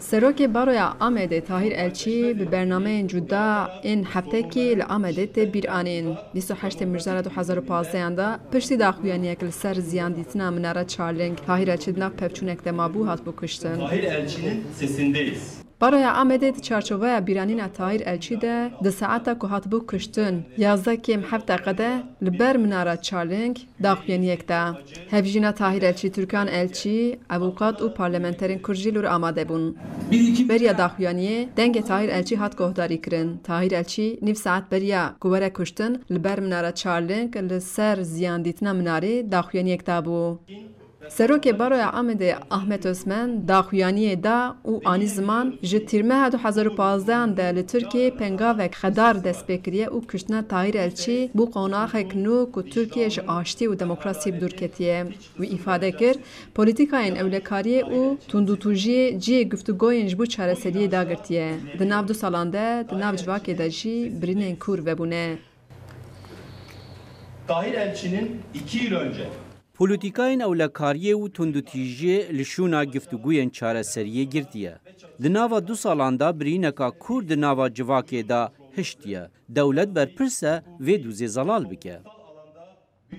سروک بارویا آمده تاهیر الچی به برنامه جدا این هفته کی لآمده ت بیرانین 28 مرداد 2015 اندا پشتی داخویانی کل سر زیان دیتنا مناره چارلینگ تاهیر الچی دنا پفچونک دمابو هات بکشتن. Tahir Elçi'nin sesindeyiz. بارویا آمده چارچوبه بیرانین تاهیر الچی ده ساعتا که هات بکشتن 11 کم هفته قده لبر مناره چارلینگ داخویانی ده. هفجینا تاهیر الچی ترکان الچی ابوقات و پارلمانترین کرجی لور آماده بون. بریا داخویانی دنگ تاهیر الچی هات گهداری کرن. تاهیر الچی نیف ساعت بریا گوره کشتن لبر مناره چارلینگ لسر زیان دیتنا مناره داخویانی ده بو. سروک باروی آمده احمد عثمان داخویانی دا او آنی زمان جتیرمه 2015 انده لترکیه پنگاوک خدار دست بکریه او کشتن تاهیر الچی بو قاناخ کنو که ترکیه جه آشتی و دموکراسی بدور کتیه و ifade کر پولیتیکاین اولکاریه او تندوتوجی جی گفتگوین جبو چارسلیه داگرتیه دناب دو سالانده دناب جواک داجی برینن کور وبونه. Tahir Elçi'nin 2 yıl önce پولیتیکاین اولکاریه و تندوتیجی لشونا گفتگوین چارەسەریە گرتیە. دناوا دو سالاندا برینەکا کور دناوا جواکێ دا هشتیە. دەولەت بەرپرسە vê dûzê zelal bike.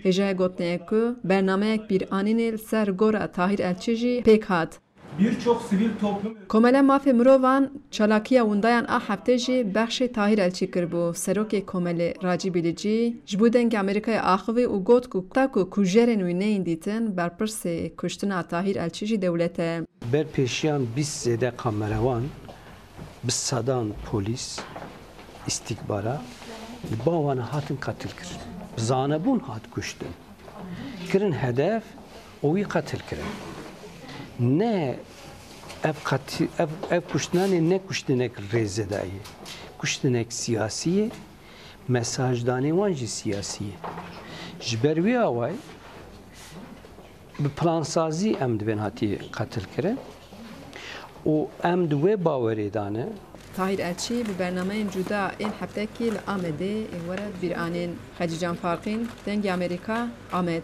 هجای گوتنه که برنامه bir anînê ser gora Tahir Elçi jî pêk hat. birçok sivil toplum Komele mafê mirovan çalakiya windayan a heftê jî bexşê Tahir Elçî kirbû. Serokê Komelê Racî Bilîcî ji bo dengê Amerîkayê axivî û got ku ku jerên wî neyên dîtin berpirsê kuştina Tahir Elçî jî dewlet e. Berpêşiyan 20 zêde kameravan bi sedan polîs istikbara bawan hatin qatil kirin. Zanebûn hat kuştin. Kirin hedef o wî qatil kirin. Ne ev kuştinanê ne kuştinek rêzedayê. Kuştinek siyasî mesajdanê wan jî siyasî ye. Ji ber wî awayî bi plansazî em dibên hatî qatil kirin û em di wê bawerê dane Tahir Elçî bi bernameyên cuda ên heftekî li Amedê ê were bîranên Xecî Can Farqîn dengê Amerîka Amed.